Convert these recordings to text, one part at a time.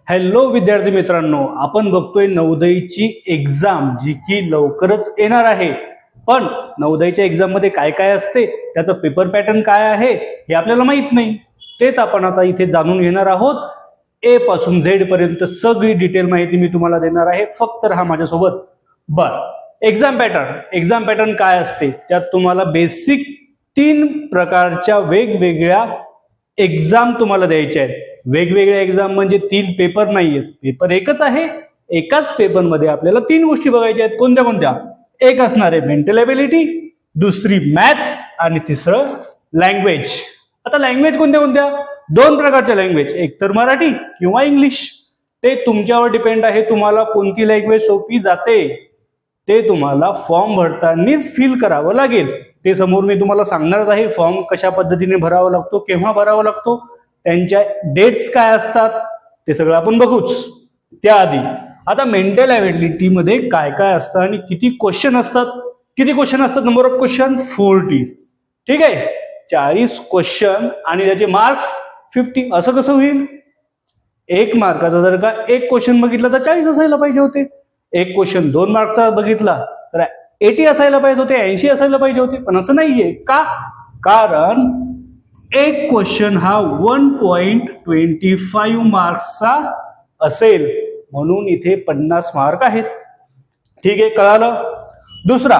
Hello विद्यार्थी मित्रांनो, आपण बघतोय नवोदयची एक्झाम जी की लवकरच येणार आहे. पण नवोदयच्या एक्झाम मध्ये काय काय असते, त्याचा पेपर पॅटर्न काय आहे हे आपल्याला माहित नाही. तेच आपण आता इथे जाणून घेणार आहोत. ए पासून झेड पर्यंत सगळी डिटेल माहिती मी तुम्हाला देणार आहे. फक्त राहा माझ्यासोबत. एक्झाम पॅटर्न काय असते, त्यात तुम्हाला बेसिक 3 प्रकारच्या वेगवेगळ्या एक्झाम तुम्हाला द्यायच्या आहेत. वेगवेगळ्या एक्झाम म्हणजे 3 पेपर नाहीयेत, पेपर एकच आहे. एकाच पेपर मध्ये आपल्याला 3 गोष्टी बघायच्या आहेत. कोणत्या कोणत्या? एक असणार आहे मेंटल एबिलिटी, दुसरी मॅथ्स आणि तिसरं लँग्वेज. आता लँग्वेज कोणत्या कोणत्या? 2 प्रकारच्या लँग्वेज, एक तर मराठी किंवा इंग्लिश. ते तुमच्यावर डिपेंड आहे, तुम्हाला कोणती लँग्वेज सोपी जाते ते तुम्हाला फॉर्म भरतानाच फील करावं लागेल. ते समोर मी तुम्हाला सांगणारच आहे. फॉर्म कशा पद्धतीने भरावा लागतो, केव्हा भरावा लागतो, त्यांच्या डेट्स काय असतात, ते सगळं आपण बघूच. त्याआधी आता मेंटल एबिलिटी मध्ये काय काय असतं आणि किती क्वेश्चन असतात. Number of question 40. ठीक आहे, 40 क्वेश्चन आणि त्याचे मार्क्स 50. असं कसं होईल? 1 मार्काचा जर का एक क्वेश्चन बघितला तर 40 असायला पाहिजे होते. एक क्वेश्चन 2 मार्कचा बघितला तर 80 असायला पाहिजे होते, 80 असायला पाहिजे होते. पण असं नाहीये. का? कारण एक क्वेश्चन हा 1.25 मार्क्सचा असेल, म्हणून इथे 50 मार्क आहेत. ठीक आहे, कळालं. दुसरा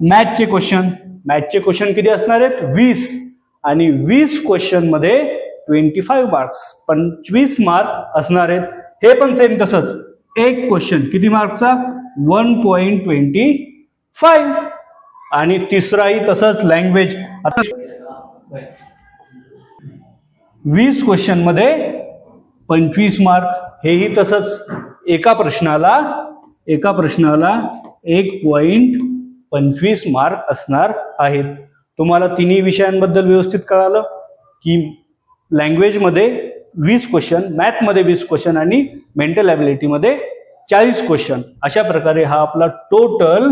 मॅथचे क्वेश्चन किती असणार आहेत? 20. आणि 20 क्वेश्चन मध्ये 25 मार्क्स, 25 मार्क असणार आहेत. हे पण सेम तसंच. एक क्वेश्चन किती मार्कचा? 1.25. आणि तिसराही तसंच लँग्वेज. आता 20 क्वेश्चन मध्ये 25 मार्क. हेही तसंच. एका प्रश्नाला 1.25 मार्क असणार आहेत. तुम्हाला तिन्ही विषयांबद्दल व्यवस्थित कळालं की लँग्वेज मध्ये 20 क्वेश्चन, मॅथ मध्ये 20 क्वेश्चन आणि मेंटल एबिलिटी मध्ये 40 क्वेश्चन. अशा प्रकारे हा आपला टोटल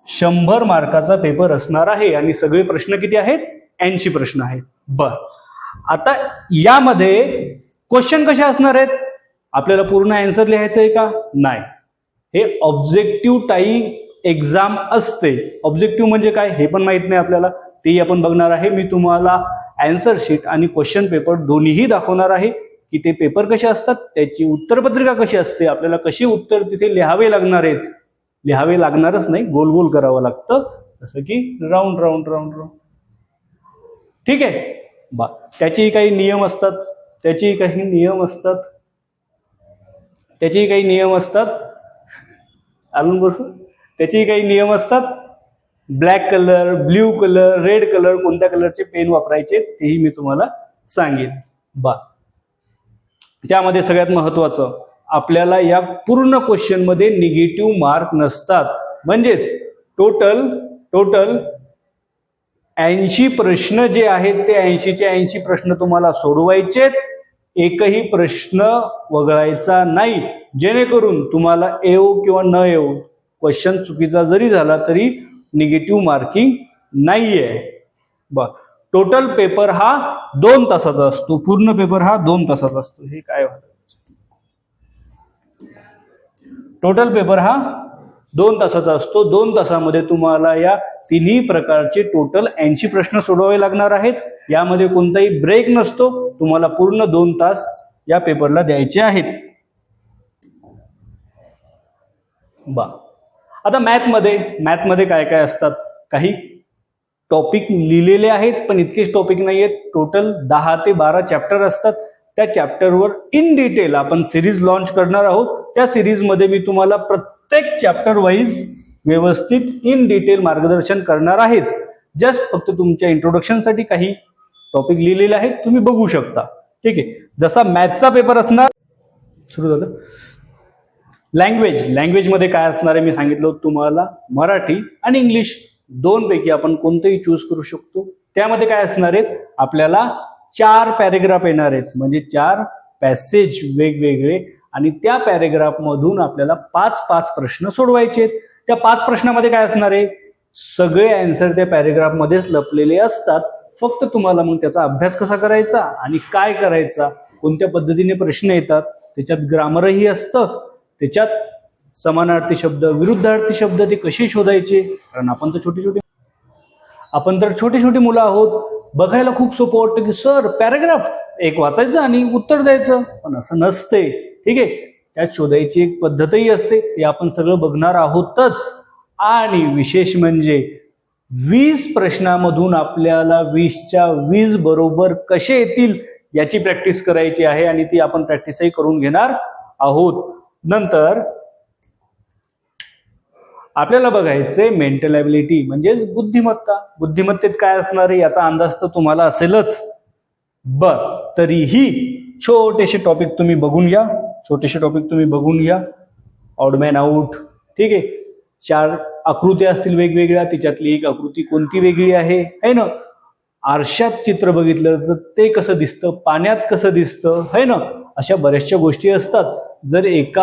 100 मार्काचा पेपर असणार आहे. आणि सगळे प्रश्न किती आहेत? 80 प्रश्न आहेत. आता यामध्ये क्वेश्चन कसे असणार आहेत? आपल्याला पूर्ण आन्सर लिहायचं आहे का? नाही. हे ऑब्जेक्टिव्ह टाईप एक्झाम असते. ऑब्जेक्टिव्ह म्हणजे काय हे पण माहित नाही आपल्याला, तेही आपण बघणार आहे. मी तुम्हाला आन्सर शीट आणि क्वेश्चन पेपर दोन्हीही दाखवणार आहे की ते पेपर कसे असतात, त्याची उत्तरपत्रिका कशी असते, आपल्याला कशी उत्तर तिथे लिहावे लागणार आहेत. लिहावे लागणारच नाही, गोल गोल करावं लागतं, जसं की राऊंड राऊंड राऊंड राऊंड. ठीक आहे. त्याचेही काही नियम असतात. त्याचेही काही नियम असतात. Black colour, blue colour, red colour, कोणत्या कलरचे पेन वापरायचे तेही मी तुम्हाला सांगेन. त्यामध्ये सगळ्यात महत्वाचं, आपल्याला या पूर्ण क्वेश्चन मध्ये निगेटिव्ह मार्क नसतात. म्हणजेच टोटल 80 प्रश्न जे आहेत ते 80चे 80 प्रश्न तुम्हाला सोडवायचेत. एकही प्रश्न वगळायचा नाही, जेणेकरून तुम्हाला येऊ किंवा न येऊ, क्वेश्चन चुकीचा जरी झाला तरी निगेटिव्ह मार्किंग नाहीये. टोटल पेपर हा 2 तासाचा असतो. पूर्ण पेपर हा 2 तासाचा असतो. हे काय टोटल पेपर हा 2 तासाचा असतो. 2 तासामध्ये तुम्हाला या तिन्ही प्रकारचे टोटल 80 प्रश्न सोडवावे लागणार आहेत. यामध्ये कोणताही ब्रेक नसतो. तुम्हाला पूर्ण 2 तास या पेपरला द्यायचे आहेत. आता मॅथ मध्ये काय काय असतात? काही टॉपिक लिहिलेले आहेत, पण इतकेच टॉपिक नाहीयेत. टोटल 10 ते 12 चॅप्टर असतात. त्या चॅप्टरवर इन डिटेल आपण सिरीज लॉन्च करणार आहोत. त्या सिरीज मध्ये मी तुम्हाला प्रत्येक चॅप्टर वाईज व्यवस्थित इन डिटेल मार्गदर्शन करणार आहेच. जस्ट फक्त तुमच्या इंट्रोडक्शन साठी काही टॉपिक लिहिलेले आहेत, तुम्ही बघू शकता. ठीक आहे. जसा मॅथचा पेपर असणार, सुरू झालं. लँग्वेज मध्ये काय असणार आहे मी सांगितलं तुम्हाला. मराठी आणि इंग्लिश 2 पैकी आपण कोणतेही चूज करू शकतो. त्यामध्ये काय असणार आहेत? आपल्याला 4 पॅरेग्राफ येणार आहेत, म्हणजे 4 पॅसेज वेगवेगळे, आणि त्या पॅरेग्राफ मधून आपल्याला 5 प्रश्न सोडवायचे आहेत. त्या 5 प्रश्नामध्ये काय असणार आहे? सगळे आन्सर त्या पॅरेग्राफ मध्येच लपलेले असतात. फक्त तुम्हाला मग त्याचा अभ्यास कसा करायचा आणि काय करायचा, कोणत्या पद्धतीने प्रश्न येतात त्याच्यात ग्रामरही असतं, त्याच्यात समानार्थी शब्द, विरुद्धार्थी शब्द ते कसे शोधायचे, कारण आपण तर छोटी छोटी मुलं आहोत. बघायला खूप सोपं वाटतं की सर पॅराग्राफ एक वाचायचं आणि उत्तर द्यायचं, पण असं नसते. ठीक आहे, त्यात शोधायची एक पद्धतही असते, ते आपण सगळं बघणार आहोतच. आणि विशेष म्हणजे 20 प्रश्नामधून आपल्याला 20च्या 20 बरोबर कसे येतील याची प्रॅक्टिस करायची आहे, आणि ती आपण प्रॅक्टिसही करून घेणार आहोत. नंतर आपल्याला बघायचे मेंटल ॲबिलिटी म्हणजेच बुद्धिमत्ता. बुद्धिमत्तेत काय असणार आहे याचा अंदाज तर तुम्हाला असेलच. तरीही छोटेसे टॉपिक तुम्ही बघून घ्या. Odd man out. ठीक आहे, 4 आकृत्या असतील वेगवेगळ्या, त्याच्यातली एक आकृती कोणती वेगळी आहे ना. आरशात चित्र बघितलं तर ते कसं दिसतं, पाण्यात कसं दिसतं, है ना. अशा बऱ्याचशा गोष्टी असतात. जर एका